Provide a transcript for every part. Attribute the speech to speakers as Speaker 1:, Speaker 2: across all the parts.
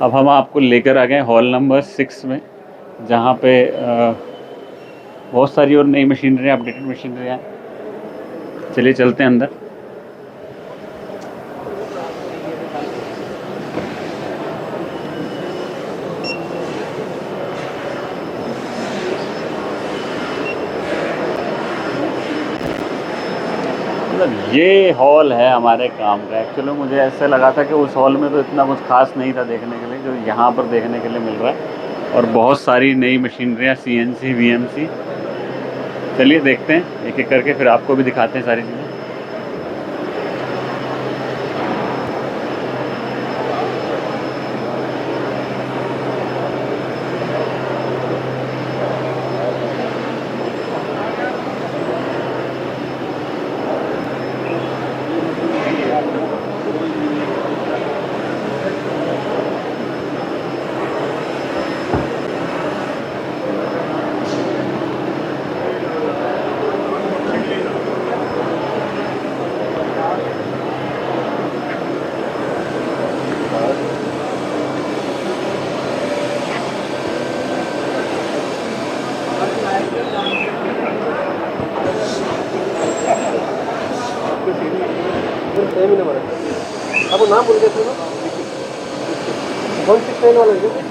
Speaker 1: अब हम आपको लेकर आ गए हॉल नंबर 6 में, जहाँ पे बहुत सारी और नई मशीनरी, अपडेटेड मशीनरी हैं। चलिए चलते हैं अंदर। मतलब ये हॉल है हमारे काम का। एक्चुअली मुझे ऐसा लगा था कि उस हॉल में तो इतना कुछ खास नहीं था देखने के लिए, जो यहाँ पर देखने के लिए मिल रहा है। और बहुत सारी नई मशीनरियाँ, CNC, VMC। चलिए देखते हैं एक एक करके, फिर आपको भी दिखाते हैं सारी चीज़ें।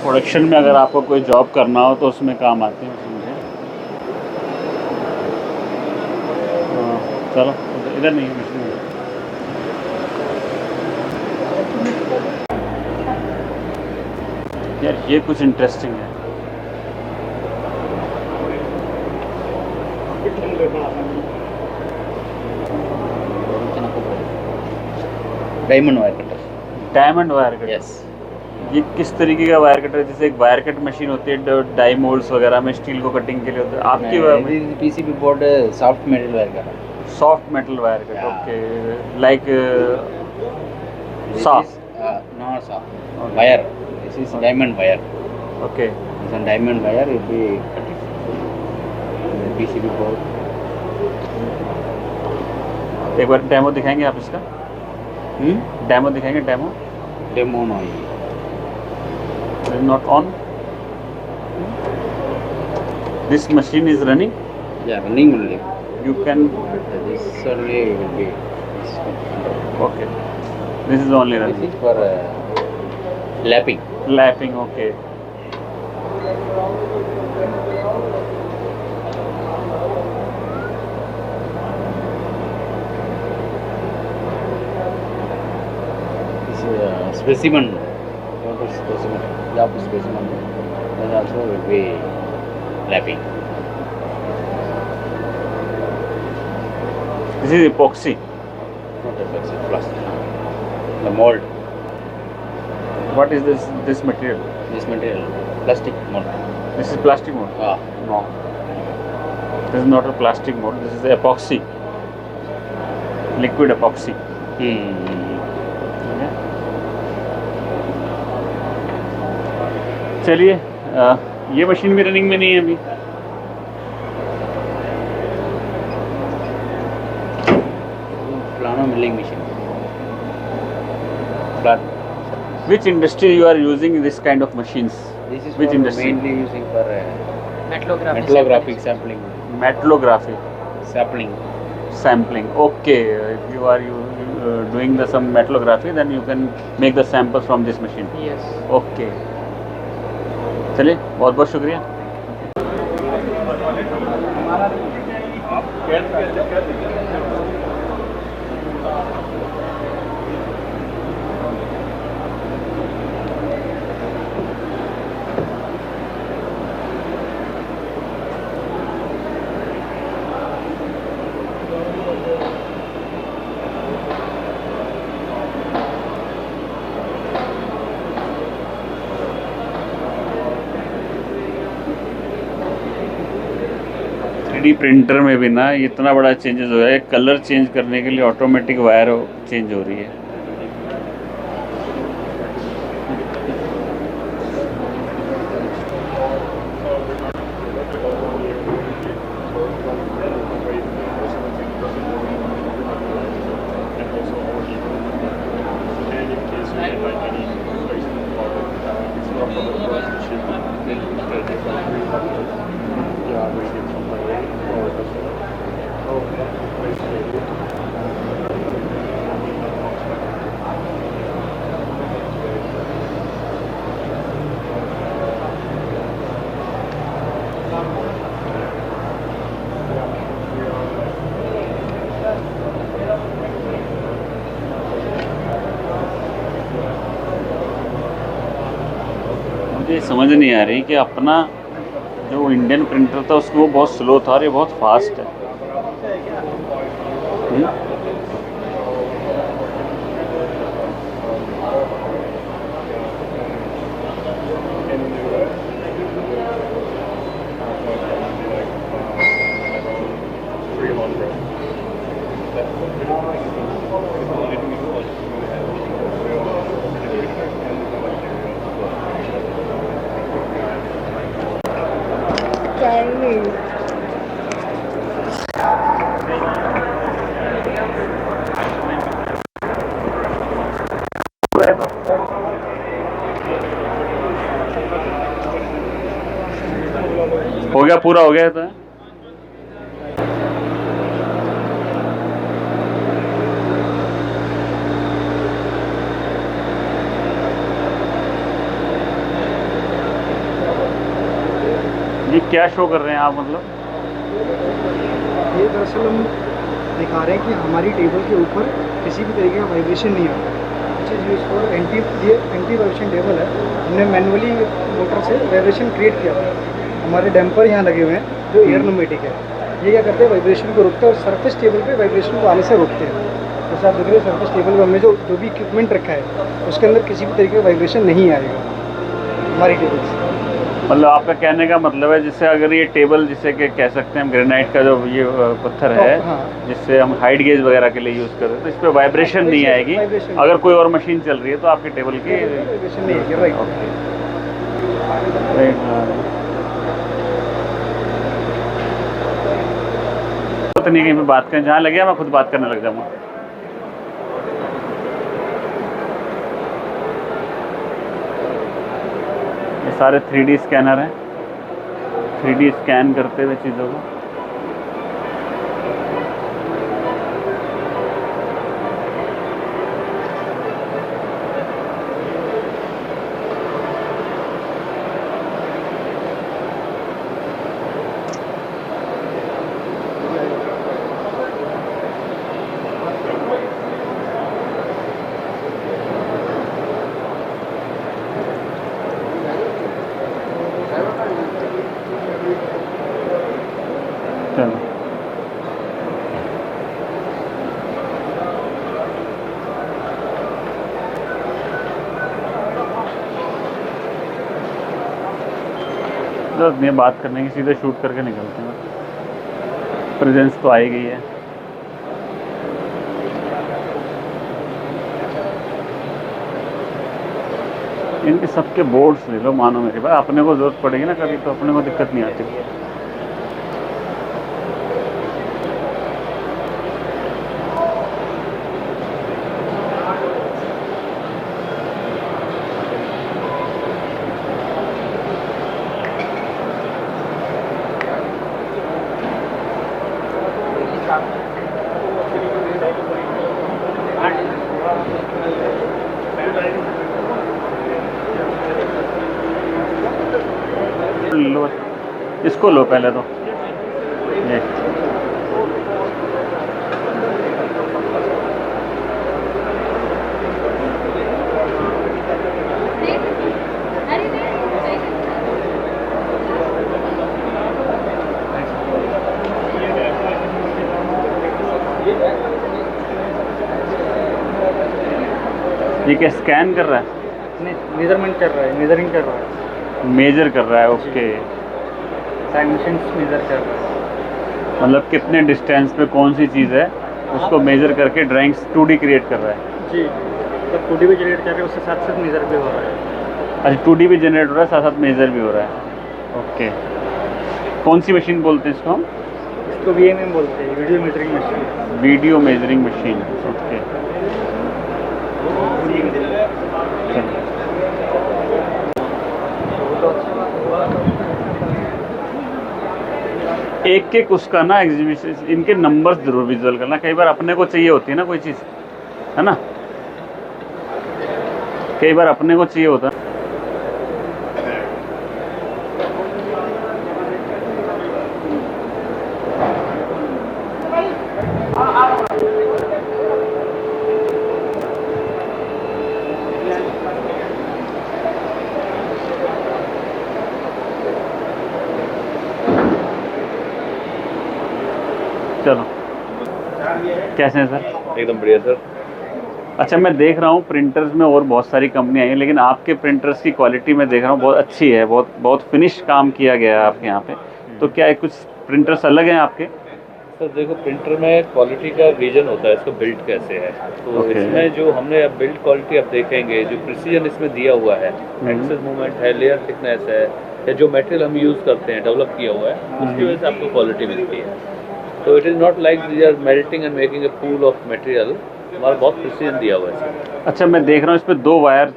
Speaker 1: प्रोडक्शन में अगर आपको कोई जॉब करना हो तो उसमें काम आते हैं मशीन। चलो इधर नहीं है मशीन। यार ये कुछ इंटरेस्टिंग है।
Speaker 2: Diamond wire cutter.
Speaker 1: Diamond wire cutter.
Speaker 2: Yes.
Speaker 1: ये किस तरीके का वायर कटर है? जैसे एक वायर कट मशीन होती है डाई मोल्ड्स वगैरह में स्टील को कटिंग के लिए होता है, आपकी
Speaker 2: PCB board soft metal wire cutter.
Speaker 1: Soft metal wire cut. Okay, like saw.
Speaker 2: No saw. Wire. This is diamond wire.
Speaker 1: Okay.
Speaker 2: This is diamond wire. It will be cutting. PCB board.
Speaker 1: एक बार demo दिखाएंगे आप इसका? Demo दिखाएंगे?
Speaker 2: Demo no.
Speaker 1: It is not on. This machine is running.
Speaker 2: Yeah, running only.
Speaker 1: You can.
Speaker 2: This only will be.
Speaker 1: Okay. This is only running.
Speaker 2: This is for lapping.
Speaker 1: Lapping. Okay.
Speaker 2: Specimen, job specimen, then also will be lapping.
Speaker 1: This is epoxy.
Speaker 2: Not epoxy, plastic. The mold.
Speaker 1: What is this material?
Speaker 2: This material, plastic mold.
Speaker 1: This is plastic mold. No. This is not a plastic mold. This is epoxy. Liquid epoxy. चलिए, ये machine भी running में नहीं है अभी।
Speaker 2: Plano milling machine.
Speaker 1: Which industry you are using this kind of machines?
Speaker 2: This is
Speaker 1: which industry?
Speaker 2: Mainly using for
Speaker 3: metallography
Speaker 2: sampling.
Speaker 1: Metallography.
Speaker 2: Sampling.
Speaker 1: Okay. If you are doing some metallography, then you can make the samples from this machine.
Speaker 3: Yes.
Speaker 1: Okay. चलिए, बहुत बहुत शुक्रिया। Printer में भी ना इतना बड़ा changes हो है। कलर चेंज करने के लिए ऑटोमेटिक वायर चेंज हो रही है। मुझे समझ नहीं आ रही कि अपना जो इंडियन प्रिंटर था उसमें वो बहुत स्लो था और ये बहुत फास्ट है। हो गया, पूरा हो गया तो ये क्या शो कर रहे हैं आप, मतलब?
Speaker 4: ये दरअसल हम दिखा रहे हैं कि हमारी टेबल के ऊपर किसी भी तरीके का वाइब्रेशन नहीं आता। Which is use for anti vibration table है। हमने मैनुअली मोटर से वाइब्रेशन क्रिएट किया हुआ है। हमारे डैम्पर यहाँ लगे हुए हैं जो एयर नोमेटिक है। ये क्या करते हैं, वाइब्रेशन को रोकते हैं और सरफेस टेबल पे वाइब्रेशन को आने से रोकते हैं। जैसे आप देख रहे हैं सरफेस टेबल पर हमने जो भी इक्विपमेंट रखा है उसके अंदर किसी भी तरीके का वाइब्रेशन नहीं आएगा हमारी टेबल से।
Speaker 1: मतलब आपका कहने का मतलब है, जिससे अगर ये टेबल, जिसे कि कह सकते हैं हम ग्रेनाइट का जो ये पत्थर है,
Speaker 4: हाँ।
Speaker 1: जिससे हम हाइट गेज वगैरह के लिए यूज़ करते हैं, तो इस पर वाइब्रेशन नहीं आएगी। अगर कोई और मशीन चल रही है तो आपकी टेबल की
Speaker 4: वाइब्रेशन नहीं आएगी। राइट।
Speaker 1: तो नहीं कहीं पे बात करें, जहाँ लगे मैं खुद बात करने लग जाऊँगा। ये सारे 3D स्कैनर हैं, 3D स्कैन करते हुए चीज़ों को। चलो, नहीं बात करने की, सीधे शूट करके निकलते हैं। प्रेजेंस तो आई गई है। इनके सबके बोर्ड्स ले लो, मानो मेरी बात। अपने को जरूरत पड़ेगी ना कभी, तो अपने को दिक्कत नहीं आती। लो, इसको लो पहले तो। ये ये क्या स्कैन कर रहा है?
Speaker 4: नहीं, मेजरमेंट कर रहा है, मेजरिंग कर रहा है,
Speaker 1: मेजर कर रहा है। ओके,
Speaker 4: डायमेंशंस मेजर कर रहा है।
Speaker 1: मतलब कितने डिस्टेंस पे कौन सी चीज़ है उसको मेजर करके ड्राइंग्स 2D क्रिएट कर रहा है।
Speaker 4: जी, जब 2D भी जनरेट कर रहे हैं उसके साथ साथ मेजर भी हो रहा है।
Speaker 1: अच्छा, 2D भी जनरेट हो रहा है, साथ साथ मेजर भी हो रहा है। ओके, कौन सी मशीन बोलते हैं इसको हम?
Speaker 4: इसको VMM बोलते हैं, video measuring machine.
Speaker 1: Video measuring machine. Okay, एक एक उसका ना एग्जीबिशन, इनके नंबर्स जरूर विजुअल करना। कई बार अपने को चाहिए होती है ना कोई चीज़, है ना, कई बार अपने को चाहिए होता है। कैसे हैं सर?
Speaker 5: एकदम बढ़िया सर।
Speaker 1: अच्छा, मैं देख रहा हूँ प्रिंटर्स में और बहुत सारी कंपनियाँ आई हैं, लेकिन आपके प्रिंटर्स की क्वालिटी मैं देख रहा हूँ बहुत अच्छी है, बहुत बहुत फिनिश काम किया गया है आपके यहाँ पे। तो क्या है, कुछ प्रिंटर्स अलग हैं आपके?
Speaker 5: सर देखो, प्रिंटर में क्वालिटी का रीजन होता है, इसको बिल्ड कैसे है। तो
Speaker 1: Okay.
Speaker 5: इसमें जो हमने अब बिल्ड क्वालिटी आप देखेंगे, जो प्रिसीजन इसमें दिया हुआ है, एक्सेस मूवमेंट है, लेयर थिकनेस है, या जो मटेरियल हम यूज़ करते हैं डेवलप किया हुआ है, उसकी वजह से आपको क्वालिटी मिलती है। तो it is not like we are melting and making a pool of material, हमारा बहुत प्रिसीजन दिया हुआ है इसमें।
Speaker 1: अच्छा, मैं देख रहा हूँ इस पे 2 वायर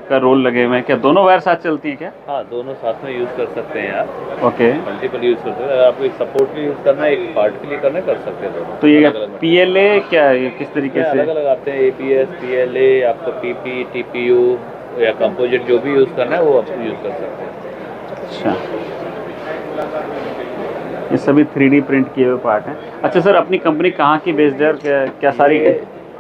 Speaker 1: का रोल लगे हुए हैं, क्या दोनों वायर साथ चलती हैं क्या?
Speaker 5: हाँ, दोनों साथ में यूज़ कर सकते हैं आप,
Speaker 1: ओके।
Speaker 5: मल्टीपल यूज़ कर सकते हैं। अगर आपको एक सपोर्ट के लिए यूज़ करना है, एक पार्ट के लिए करना है, कर सकते हैं दोनों।
Speaker 1: तो ये
Speaker 5: अलग-अलग
Speaker 1: PLA क्या है, ये किस तरीके से?
Speaker 5: अलग अलग आते हैं, APS, PLA, आपको PP, TPU या कंपोजिट, जो भी यूज़ करना है वो आप यूज़ कर सकते हैं।
Speaker 1: अच्छा, ये सभी 3D प्रिंट किए हुए पार्ट हैं। अच्छा सर, अपनी कंपनी कहाँ की बेस्ड है और क्या सारी?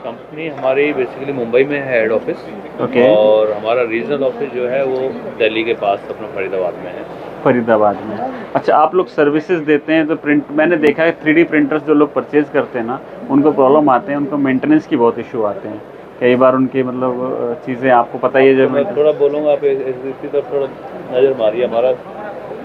Speaker 5: कंपनी हमारी बेसिकली मुंबई में है हेड ऑफिस,
Speaker 1: ओके।
Speaker 5: और हमारा रीजनल ऑफिस जो है वो दिल्ली के पास अपना फरीदाबाद में है।
Speaker 1: फरीदाबाद में। अच्छा, आप लोग सर्विसेज देते हैं तो प्रिंट, मैंने देखा है 3D प्रिंटर्स जो लोग परचेज करते हैं ना, उनको प्रॉब्लम आते हैं, उनको मेंटेनेंस की बहुत इशू आते हैं कई बार, उनके मतलब चीज़ें आपको पता ही है। जब
Speaker 5: मैं थोड़ा बोलूँगा, आप इसकी तरफ थोड़ा नज़र मारिए। हमारा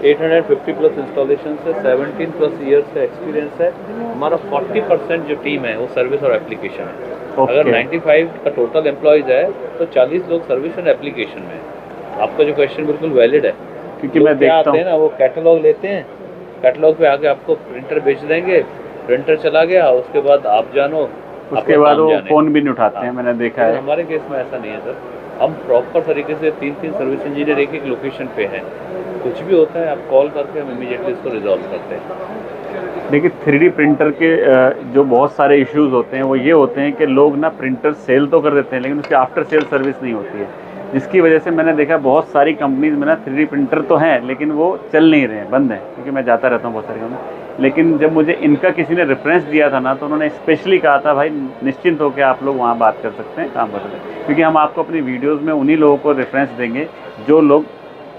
Speaker 5: 850 प्लस इंस्टॉलेशन से 17 प्लस ईयर्स का एक्सपीरियंस है। हमारा 40% जो टीम है वो सर्विस और एप्लीकेशन है। अगर 95 का टोटल एम्प्लॉयज़ है तो 40 लोग सर्विस और एप्लीकेशन में है। आपका जो क्वेश्चन बिल्कुल वैलिड है,
Speaker 1: क्योंकि मैं देखता हूँ
Speaker 5: ना, वो कैटलॉग लेते हैं, कैटलॉग पे आके आपको प्रिंटर बेच देंगे, प्रिंटर चला गया, उसके बाद आप जानो,
Speaker 1: उसके बाद वो फ़ोन भी नहीं उठाते हैं, मैंने देखा है।
Speaker 5: हमारे केस में ऐसा नहीं है सर। हम प्रॉपर तरीके से 3-3 सर्विस इंजीनियर एक एक लोकेशन पे हैं। कुछ भी होता है आप कॉल करके हम इमीडिएटली इसको रिजॉल्व करते हैं।
Speaker 1: देखिए 3D प्रिंटर के जो बहुत सारे इश्यूज होते हैं वो ये होते हैं कि लोग ना प्रिंटर सेल तो कर देते हैं, लेकिन उसकी आफ्टर सेल सर्विस नहीं होती है, जिसकी वजह से मैंने देखा बहुत सारी कंपनीज में ना 3D प्रिंटर तो हैं लेकिन वो चल नहीं रहे हैं, बंद हैं। क्योंकि मैं जाता रहता हूँ बहुत सारी कंपनी, लेकिन जब मुझे इनका किसी ने रेफरेंस दिया था ना, तो उन्होंने स्पेशली कहा था भाई निश्चिंत होकर आप लोग वहाँ बात कर सकते हैं, काम कर सकते हैं, क्योंकि हम आपको अपनी वीडियोज़ में उन्हीं लोगों को रेफरेंस देंगे जो लोग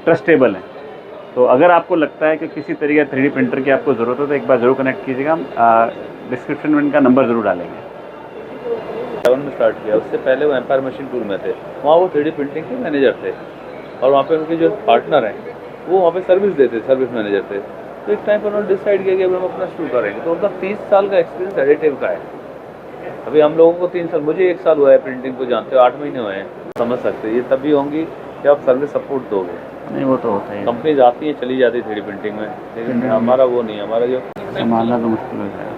Speaker 1: ट्रस्टेबल हैं। तो अगर आपको लगता है कि किसी तरीके का 3D प्रिंटर की आपको ज़रूरत है तो एक बार ज़रूर कनेक्ट कीजिएगा, हम डिस्क्रिप्शन में इनका नंबर ज़रूर डालेंगे।
Speaker 5: 7 में स्टार्ट किया, उससे पहले वो एम्पायर मशीन टूल में थे, वहाँ वो 3D प्रिंटिंग के मैनेजर थे, और वहाँ पे उनके जो पार्टनर हैं वो वहाँ पे सर्विस देते, सर्विस मैनेजर थे। तो एक टाइम पर उन्होंने डिसाइड किया कि अब हम अपना शुरू करेंगे। तो उनका 30 साल का एक्सपीरियंस एडिटिव का है। अभी हम लोगों को 3 साल, मुझे 1 साल हुआ है प्रिंटिंग को जानते हो, 8 महीने हुए हैं। समझ सकते हैं ये तभी होंगी कि आप सर्विस सपोर्ट दोगे।
Speaker 1: नहीं, वो तो होता है,
Speaker 5: कंपनीज आती हैं चली जाती है 3D प्रिंटिंग में, लेकिन हमारा वो नहीं, हमारा जो
Speaker 1: संभालना तो मुश्किल हो जाएगा।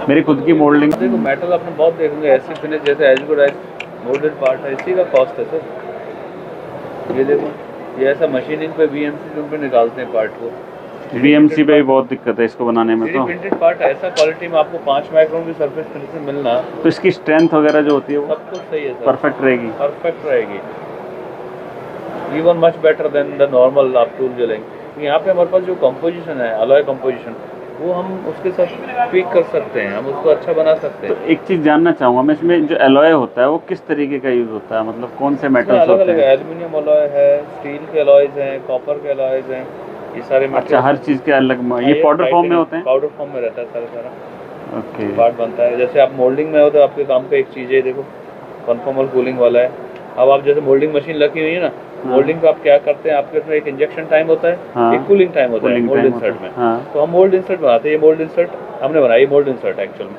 Speaker 1: मेरी खुद की मोल्डिंग,
Speaker 5: देखो मेटल आपने बहुत देखेंगे, ऐसी फिनिश जैसे as good as moulded part है, इसी का कॉस्ट है सर। ये देखो, ये ऐसा मशीनिंग पे VMC पे निकालते हैं पार्ट को।
Speaker 1: VMC पे भी बहुत दिक्कत है इसको बनाने में।
Speaker 5: 3D
Speaker 1: तो
Speaker 5: प्रिंटेड पार्ट ऐसा क्वालिटी में आपको 5 माइक्रोन की सरफेस फिनिशिंग मिलना,
Speaker 1: तो इसकी स्ट्रेंथ वगैरह जो होती है वो
Speaker 5: सब कुछ सही है सर,
Speaker 1: परफेक्ट रहेगी।
Speaker 5: परफेक्ट रहेगी, even much better than the normal आप टूल जो लेंगे। यहाँ पे हमारे पास जो कंपोजिशन है, अलॉय कंपोजिशन, वो हम उसके साथ ट्विक कर सकते हैं, हम उसको अच्छा बना सकते हैं।
Speaker 1: तो एक चीज़ जानना चाहूँगा मैं, इसमें जो एलॉय होता है वो किस तरीके का यूज़ होता है, मतलब कौन से मेटल्स
Speaker 5: अलग
Speaker 1: होते
Speaker 5: अलग
Speaker 1: हैं?
Speaker 5: एल्यूमिनियम अलॉय है, स्टील के अलॉयज हैं, कॉपर के अलॉयज हैं, ये सारे
Speaker 1: अच्छा, हर चीज़ के अलग, ये पाउडर फॉर्म में होते हैं?
Speaker 5: पाउडर फॉर्म में रहता है सारा
Speaker 1: ओके।
Speaker 5: पार्ट बनता है। जैसे आप मोल्डिंग में हो तो आपके काम का एक चीज़ है, देखो कन्फर्मल कूलिंग वाला है। अब आप जैसे मोल्डिंग मशीन लगी हुई है ना, मोल्डिंग पे आप क्या करते हैं, आपके उसमें एक इंजेक्शन टाइम होता है,
Speaker 1: हाँ,
Speaker 5: एक कूलिंग टाइम होता है मोल्ड इंसर्ट में।
Speaker 1: हाँ।
Speaker 5: तो हम मोल्ड इंसर्ट बनाते हैं, ये मोल्ड इंसर्ट हमने बनाया, ये मोल्ड इंसर्ट एक्चुअल में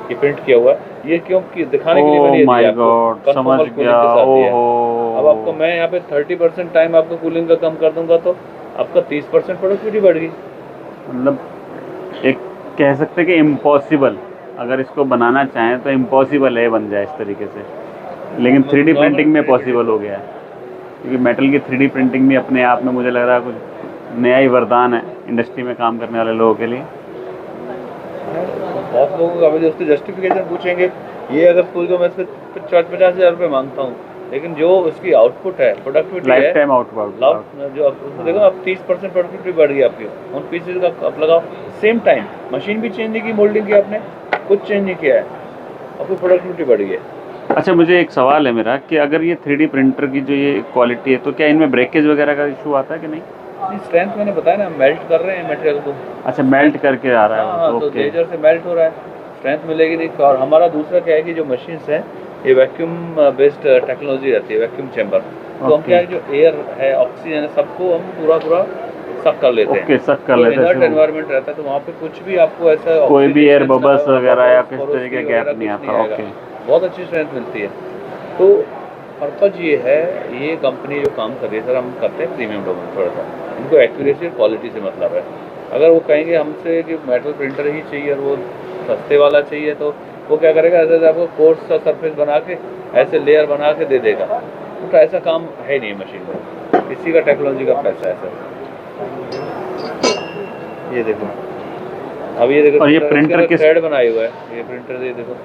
Speaker 5: ये प्रिंट किया हुआ है। ये क्यों दिखाने के लिए मैंने ये दिया आपको,
Speaker 1: समझ
Speaker 5: कन्फर्मल कूलिंग
Speaker 1: गया।
Speaker 5: के साथ दिया है।
Speaker 1: ओहो।
Speaker 5: अब आपको मैं यहाँ पे 30% टाइम आपका कूलिंग का कम कर दूंगा तो आपका 30% प्रोडक्टिविटी बढ़ गई।
Speaker 1: मतलब एक कह सकते हैं कि इम्पॉसिबल, अगर इसको बनाना चाहें तो इम्पॉसिबल है बन जाए इस तरीके से, लेकिन 3D प्रिंटिंग में पॉसिबल हो गया है। क्योंकि मेटल की 3D प्रिंटिंग भी अपने आप में मुझे लग रहा है कुछ नया ही वरदान है इंडस्ट्री में काम करने वाले लोगों के लिए।
Speaker 5: बहुत लोगों को अभी उसके जस्टिफिकेशन पूछेंगे, ये अगर फुल को मैं इसके 50,000 रुपये मांगता हूँ, लेकिन जो उसकी आउटपुट है, प्रोडक्टिविटी है,
Speaker 1: लाइफ टाइम आउटपुट
Speaker 5: जो आप देखो, आप 30% प्रोडक्टिविटी बढ़ गई आपकी उन पीसेज का। आप लगाओ सेम टाइम, मशीन भी चेंज नहीं की, मोल्डिंग की आपने कुछ चेंज नहीं किया है, आपकी प्रोडक्टिविटी बढ़ गई है।
Speaker 1: अच्छा, मुझे एक सवाल है मेरा कि अगर ये 3D प्रिंटर की जो ये क्वालिटी है तो क्या इनमें ब्रेकेज वगैरह का इशू आता है कि नहीं?
Speaker 5: स्ट्रेंथ मैंने बताया ना, मेल्ट कर रहे हैं मटेरियल को।
Speaker 1: अच्छा, मेल्ट करके आ रहा है।
Speaker 5: हाँ, तो
Speaker 1: ओके।
Speaker 5: लेजर से मेल्ट हो रहा है, स्ट्रेंथ मिलेगी नहीं। और हमारा दूसरा क्या है कि जो मशीन्स हैं ये वैक्यूम बेस्ड टेक्नोलॉजी रहती है, वैक्यूम चैम्बर। तो हम क्या है, जो एयर है, ऑक्सीजन है, सबको हम पूरा सक कर लेते हैं।
Speaker 1: ओके, सक कर
Speaker 5: तो
Speaker 1: लेते हैं।
Speaker 5: इनर्ट एनवायरनमेंट रहता है, तो वहाँ पे कुछ भी आपको ऐसा
Speaker 1: कोई भी एयर
Speaker 5: ऑक्सीडेशन
Speaker 1: बबल्स वगैरह या किस
Speaker 5: पोरोसिटी
Speaker 1: तरह के
Speaker 5: वगैरह
Speaker 1: गैप नहीं
Speaker 5: कुछ
Speaker 1: आता।
Speaker 5: आएगा।
Speaker 1: ओके।
Speaker 5: बहुत अच्छी स्ट्रेंथ मिलती है। तो पर्पज ये है, ये कंपनी जो काम कर रही है सर, हम करते हैं प्रीमियम डोमेन थोड़ा सा, इनको एक्यूरेसी और क्वालिटी से मतलब है। अगर वो कहेंगे हमसे कि मेटल प्रिंटर ही चाहिए और वो सस्ते वाला चाहिए, तो वो क्या करेगा, ऐसे आपको कोर्स सा सरफेस बना के ऐसे लेयर बना के दे देगा। तो ऐसा काम है नहीं मशीन में, इसी का टेक्नोलॉजी का पैसा है सर। ये देखो, अब ये देखो,
Speaker 1: और ये प्रिंटर किस
Speaker 5: थ्रेड बनाया हुआ है, ये प्रिंटर ये देखो।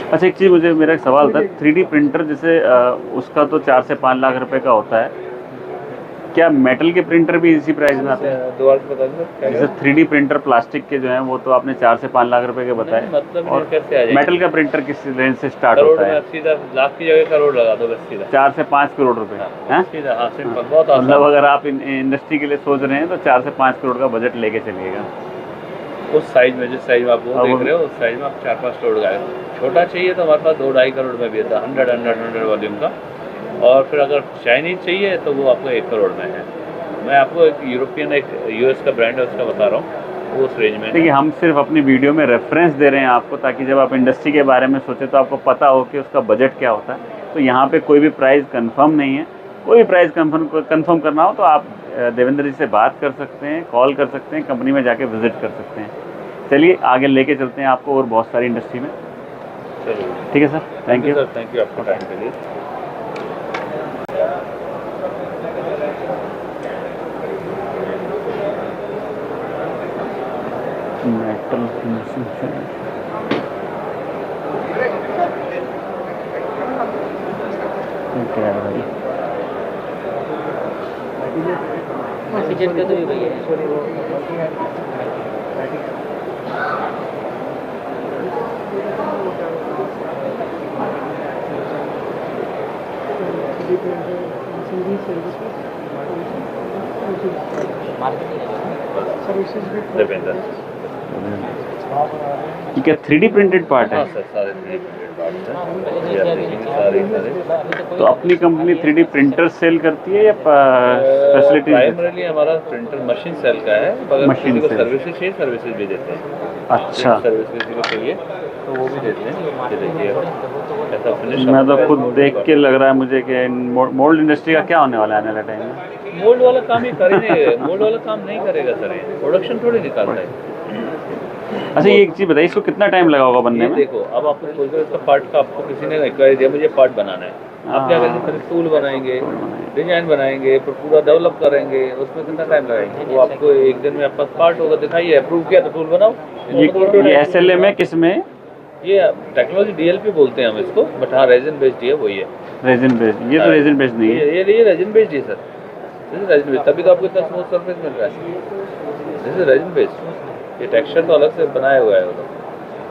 Speaker 1: अच्छा, एक चीज़ मुझे, मेरा एक सवाल था, 3D प्रिंटर जैसे उसका तो 4 से 5 लाख रुपए का होता है, क्या मेटल के प्रिंटर भी इसी प्राइस में आते हैं?
Speaker 5: दोबारा से बता दो क्या
Speaker 1: जैसे 3D प्रिंटर प्लास्टिक के जो हैं वो तो आपने 4 से 5 लाख रुपए के बताए,
Speaker 5: मतलब
Speaker 1: और
Speaker 5: कैसे आ जाएगा?
Speaker 1: मेटल का प्रिंटर किस रेंज से स्टार्ट
Speaker 5: करोड़
Speaker 1: होता
Speaker 5: में
Speaker 1: है?
Speaker 5: सीधा लाख की जगह करोड़ लगा दो बस सीधा।
Speaker 1: 4 से 5 करोड़ रुपए हैं?
Speaker 5: सीधा, हाँ, सिंपल, बहुत आसान।
Speaker 1: मतलब अगर आप इंडस्ट्री के लिए सोच रहे हैं तो 4 से 5 करोड़ का बजट लेके चलिएगा।
Speaker 5: उस साइज में, जिस साइज में आप वो देख रहे हो, उस साइज में आप 4-5 करोड़ का। छोटा चाहिए तो हमारे पास 2-2.5 करोड़ में भी था, 100 वॉल्यूम का। और फिर अगर चाइनीज चाहिए तो वो आपको 1 करोड़ में है। मैं आपको एक यूरोपियन, एक यूएस का ब्रांड है, उसका बता रहा हूँ, वो उस रेंज में है।
Speaker 1: देखिए, हम सिर्फ अपनी वीडियो में रेफरेंस दे रहे हैं आपको, ताकि जब आप इंडस्ट्री के बारे में सोचें तो आपको पता हो कि उसका बजट क्या होता है। तो यहाँ पे कोई भी प्राइस कंफर्म नहीं है। कोई भी प्राइस कंफर्म करना हो तो आप देवेंद्र जी से बात कर सकते हैं, कॉल कर सकते हैं, कंपनी में जाके विजिट कर सकते हैं। चलिए आगे लेके चलते हैं आपको और बहुत सारी इंडस्ट्री में।
Speaker 5: चलिए,
Speaker 1: ठीक है sir, thank you.
Speaker 5: Sir, thank you आपके टाइम के लिए।
Speaker 1: मेटल फिनिशिंग क्या है भाई?
Speaker 3: ऑक्सीजन का तो ये भैया है।
Speaker 5: देवेंद्र,
Speaker 1: ये क्या 3D प्रिंटेड पार्ट
Speaker 5: हाँ
Speaker 1: है?
Speaker 5: सर, सारे 3D प्रिंटेड पार्ट्स हैं। ये आप देखेंगे सारे।
Speaker 1: तो अपनी कंपनी 3D प्रिंटर सेल करती है या फैसिलिटीज?
Speaker 5: प्राइमरीली हमारा प्रिंटर मशीन सेल का है, अगर
Speaker 1: मशीन
Speaker 5: किसी को
Speaker 1: सेल।
Speaker 5: सर्विसेज चाहिए, सर्विसेज भी देते हैं।
Speaker 1: अच्छा,
Speaker 5: सर्विस किसी को चाहिए तो वो भी देते हैं। ये देखिए, ऐसा फिनिश।
Speaker 1: मैं तो खुद देख के लग रहा है मुझे कि मोल्ड इंडस्ट्री का क्या होने वाला है आने वाले टाइम में।
Speaker 5: मोल्ड वाला काम ही करेंगे, मोल्ड वाला काम नहीं करेगा सर, ये प्रोडक्शन थोड़ी निकालता है।
Speaker 1: अच्छा, ये एक चीज़ बताइए, इसको कितना टाइम लगा होगा बनने
Speaker 5: ये
Speaker 1: में?
Speaker 5: देखो, अब आपको सोच रहे हो, इसका पार्ट का आपको किसी ने रिक्वायरी दिया, मुझे पार्ट बनाना है। आप क्या करेंगे, पहले टूल बनाएंगे, डिजाइन बनाएंगे, फिर पूरा डेवलप करेंगे, उसमें कितना टाइम लगाएंगे? वो आपको एक दिन में आपका पार्ट होगा, दिखाइए, अप्रूव किया तो टूल बनाओ।
Speaker 1: ये SLA में किस में?
Speaker 5: ये टेक्नोलॉजी DLP बोलते हैं हम इसको, बट हाँ, रेजिन बेस्ड है, वही है।
Speaker 1: Resin based? ये तो रेजिन बेस्ड नहीं है।
Speaker 5: ये रेजिन बेस्ड है sir, this is resin based, तभी तो आपको इतना स्मूथ सरफेस मिल रहा है। दिस इज रेजिन बेस्ड, ये टेक्सचर तो अलग से बनाया हुआ है, वो तो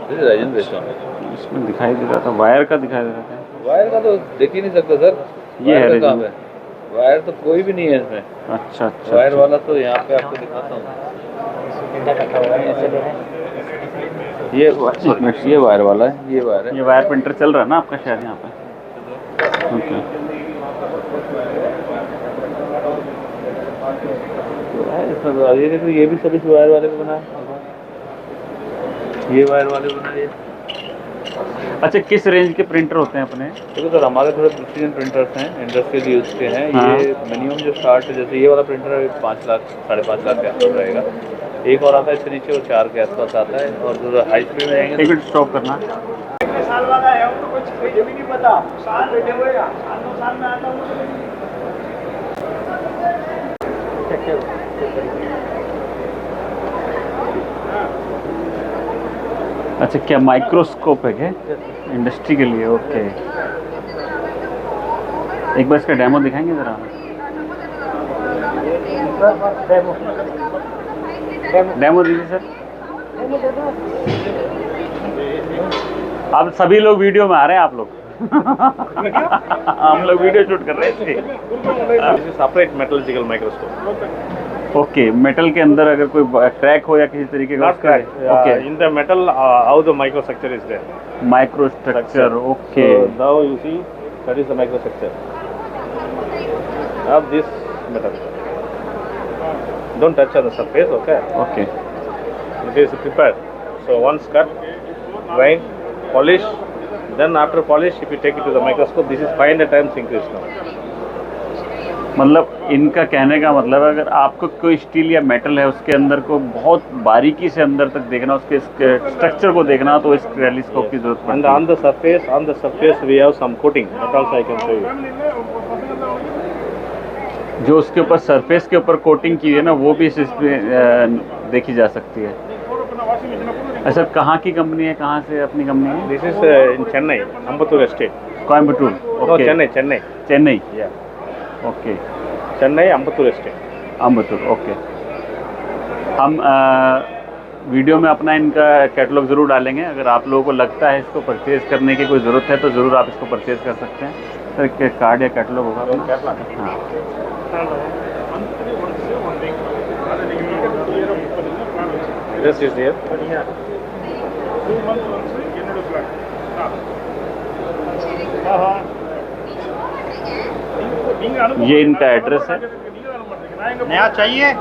Speaker 5: दिस इज रेजिन बेस्ड होना।
Speaker 1: इसमें दिखाई दे रहा था, वायर का दिखाई दे रहा था।
Speaker 5: वायर का तो देख ही नहीं सकते सर,
Speaker 1: ये है
Speaker 5: वायर का काम
Speaker 1: रेजिन।
Speaker 5: है, वायर तो कोई भी नहीं है इसमें।
Speaker 1: अच्छा अच्छा,
Speaker 5: वायर
Speaker 1: अच्छा।
Speaker 5: वाला तो यहाँ पे आपको दिखाता हूँ, ये वायर वाला है, ये वायर है।
Speaker 1: ये वायर प्रिंटर चल रहा है ना आपका शायद यहाँ पे? ओके।
Speaker 5: इसमें तो ये देखो, ये भी सभी वायर वाले पे बना है, ये वायर वाले बनाए।
Speaker 1: अच्छा, किस रेंज के प्रिंटर होते हैं अपने?
Speaker 5: देखो सर, हमारे थोड़े प्रिसीजन प्रिंटर्स हैं, इंडस्ट्रियल यूज के हैं।
Speaker 1: हाँ।
Speaker 5: ये मिनिमम जो स्टार्ट है, जैसे ये वाला प्रिंटर है 5 लाख 5.5 लाख के आसपास रहेगा। एक और आता है इससे नीचे, वो 4 के आसपास आता है। और जो हाई स्पीड में आएंगे
Speaker 1: एक मिनट स्टॉप करना।
Speaker 4: साल वाला है, उनको कुछ मुझे भी नहीं पता, साल बैठे हुए या साल 2 साल में आता हूँ।
Speaker 1: अच्छा, क्या माइक्रोस्कोप है क्या इंडस्ट्री के लिए? ओके, एक बार इसका डेमो दिखाएंगे ज़रा? डेमो दीजिए सर। आप सभी लोग वीडियो में आ रहे हैं आप लोग। हम लोग वीडियो शूट कर रहे थे।
Speaker 5: This is separate metallurgical microscope.
Speaker 1: Okay, metal के अंदर अगर कोई क्रैक हो या किसी तरीके का
Speaker 5: Not crack.
Speaker 1: Okay,
Speaker 5: In the metal, how the microstructure is there.
Speaker 1: Micro structure, okay
Speaker 5: So now you see that is the microstructure of this metal. Don't touch on the surface, okay?
Speaker 1: Okay.
Speaker 5: It is prepared. So once cut, grind, polish. Then after polish, if you take it to the microscope, this is 500 times increased now.
Speaker 1: मतलब इनका कहने का मतलब है, अगर आपको कोई steel या मेटल है उसके अंदर को बहुत बारीकी से अंदर तक देखना, उसके स्ट्रक्चर को देखना, तो इस टेलीस्कोप की जरूरत
Speaker 5: And
Speaker 1: पड़ती है।
Speaker 5: on the surface we have some coating. That also I can show you.
Speaker 1: जो उसके ऊपर सरफेस के ऊपर कोटिंग की है ना, वो भी इसमें देखी जा सकती है। अच्छा, कहाँ की कंपनी है, कहाँ से अपनी कंपनी है?
Speaker 5: This is in Chennai, Ambattur estate.
Speaker 1: Coimbatore,
Speaker 5: No,
Speaker 1: okay.
Speaker 5: Chennai.
Speaker 1: Chennai,
Speaker 5: Yeah,
Speaker 1: okay.
Speaker 5: Chennai, Ambattur estate.
Speaker 1: Ambattur, okay. हम वीडियो में अपना इनका कैटलॉग ज़रूर डालेंगे। अगर आप लोगों को लगता है इसको परचेज़ करने की कोई ज़रूरत है तो ज़रूर आप इसको परचेज़ कर सकते हैं। सर, कार्ड या कैटलॉग होगा अपना? हाँ,
Speaker 5: Address is there.
Speaker 1: ये इनका एड्रेस है।
Speaker 4: नया चाहिए?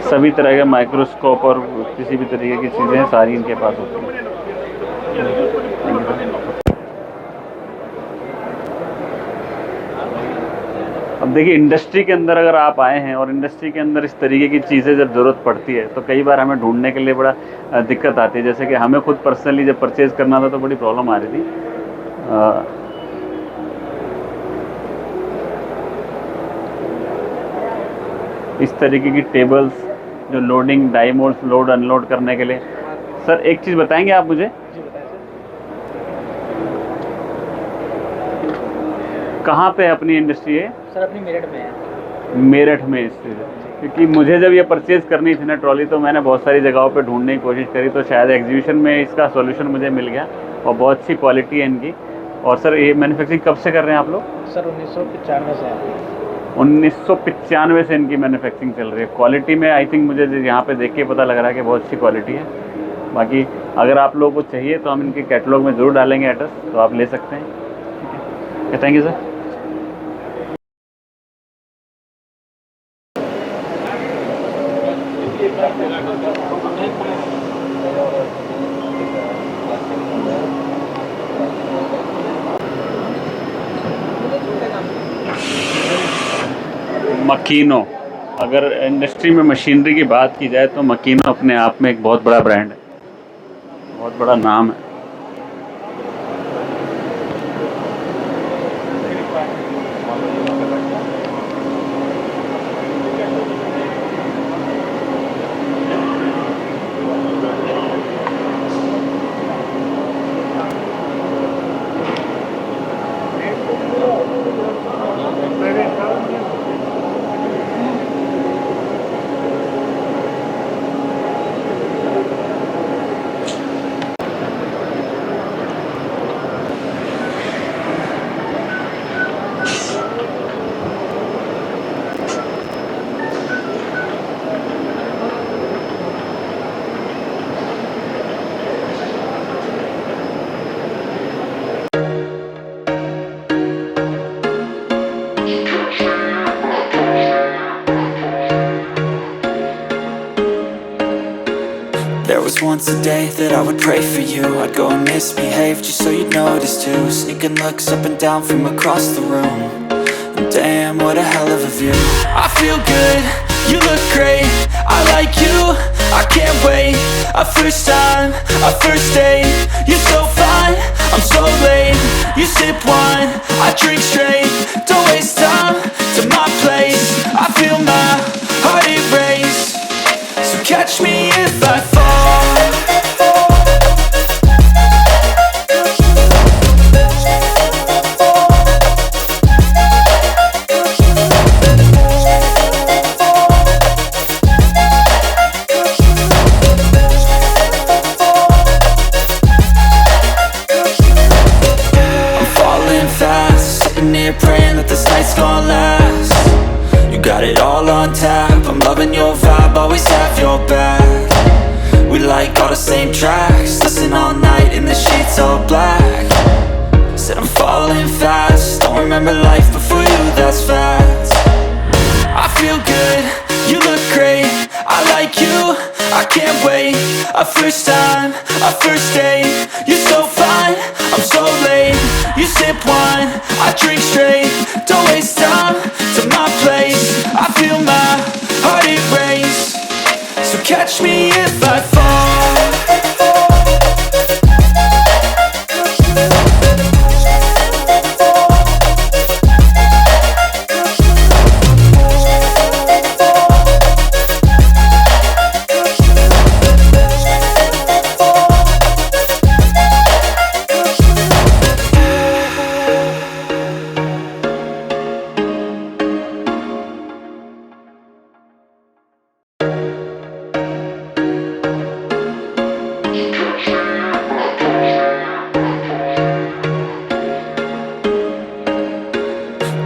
Speaker 1: सभी तरह के माइक्रोस्कोप और किसी भी तरीके की चीज़ें सारी इनके पास होती हैं। अब देखिए, इंडस्ट्री के अंदर अगर आप आए हैं और इंडस्ट्री के अंदर इस तरीके की चीज़ें जब ज़रूरत पड़ती है तो कई बार हमें ढूंढने के लिए बड़ा दिक्कत आती है। जैसे कि हमें खुद पर्सनली जब परचेज़ करना था तो बड़ी प्रॉब्लम आ रही थी। इस तरीके की टेबल्स जो loading die moulds load unload करने के लिए। सर, एक चीज़ बताएंगे आप मुझे, कहाँ पे अपनी इंडस्ट्री है?
Speaker 3: सर अपनी मेरठ में है।
Speaker 1: मेरठ में स्थित है। क्योंकि मुझे जब ये परचेज़ करनी थी ना ट्रॉली, तो मैंने बहुत सारी जगहों पे ढूंढने की कोशिश करी, तो शायद एग्जीबिशन में इसका सॉल्यूशन मुझे मिल गया और बहुत अच्छी क्वालिटी है इनकी। और सर, ये मैन्युफैक्चरिंग कब से कर रहे हैं आप लोग?
Speaker 3: सर 1995 से है।
Speaker 1: 1995 से इनकी मैन्युफैक्चरिंग चल रही है। क्वालिटी में आई थिंक मुझे यहाँ पे देख के पता लग रहा है कि बहुत अच्छी क्वालिटी है। बाकी अगर आप लोगों को चाहिए तो हम इनके कैटलॉग में ज़रूर डालेंगे एड्रेस, तो आप ले सकते हैं। ठीक है, थैंक यू सर। मकीनो, अगर इंडस्ट्री में मशीनरी की बात की जाए तो मकीनो अपने आप में एक बहुत बड़ा ब्रांड है, बहुत बड़ा नाम है।
Speaker 6: There was once a day that I would pray for you. I'd go and misbehave just so you'd notice too. Sneaking looks up and down from across the room. And damn, what a hell of a view. I feel good, you look great, I like you, I can't wait. A first time, a first date, you're so fine, I'm so late. You sip wine, I drink straight. Don't waste time to my place. I feel my heart erase. So catch me if I fall. sitting here praying that this night's gonna last. You got it all on tap, I'm loving your vibe, always have your back. We like all the same tracks, listen all night in the sheets all black. Said I'm falling fast, don't remember life before you, that's fact. I feel good, you look great, I like you, I can't wait. A first time, a first date, you're so fine, I'm so late. You sip wine, I drink straight, don't waste time to my place. I feel my heart erase, so catch me if I fall.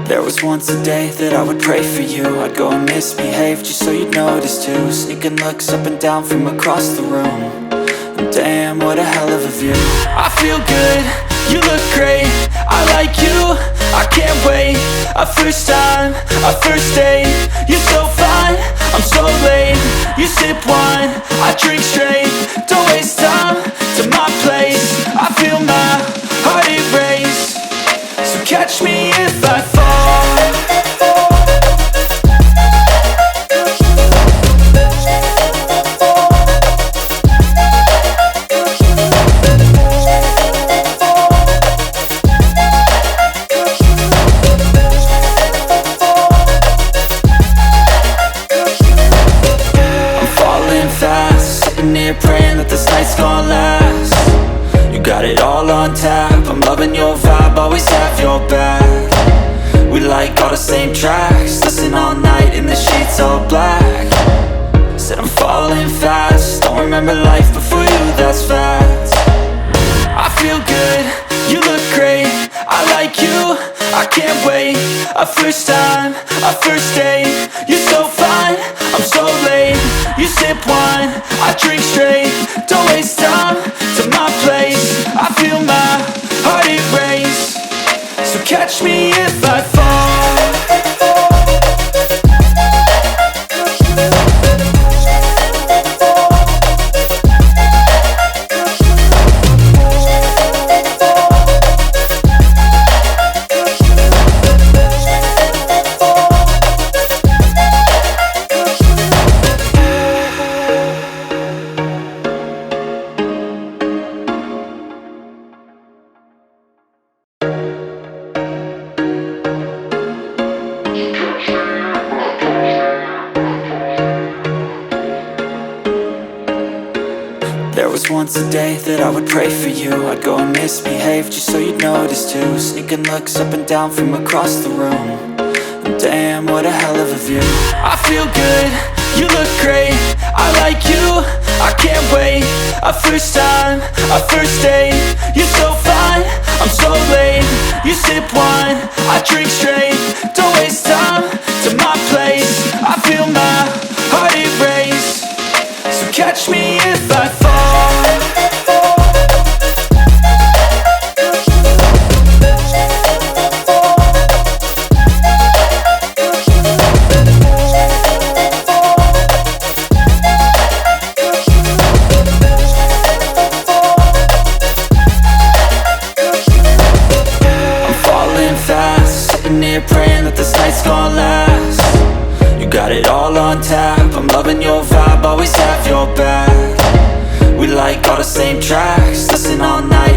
Speaker 6: There was once a day that I would pray for you. I'd go and misbehave just so you'd notice too. Sneaking looks up and down from across the room. And damn, what a hell of a view. I feel good, you look great, I like you, I can't wait. A first time, a first date, you're so fine, I'm so late. You sip wine, I drink straight, don't waste time to my place. I feel my heart erase, so catch me if I fall. Praying that this night's gonna last. You got it all on tap, I'm loving your vibe, always have your back. We like all the same tracks, listen all night in the sheets all black. Said I'm falling fast, don't remember life before you, that's fact. I feel good, you look great, I like you, I can't wait. A first time, a first date, you're so fine, I'm so late. You sip wine, I drink straight, don't waste time to my place. I feel my heart erase, so catch me if I fall. There was once a day that I would pray for you. I'd go and misbehave just so you'd notice too. Sneaking looks up and down from across the room. And damn, what a hell of a view. I feel good, you look great, I like you, I can't wait. A first time, a first date, you're so fine, I'm so late. You sip wine, I drink straight, don't waste time to my place. I feel my heart erase, so catch me if I fall. Praying that this night's gonna last. You got it all on tap, I'm loving your vibe, always have your back. We like all the same tracks, listen all night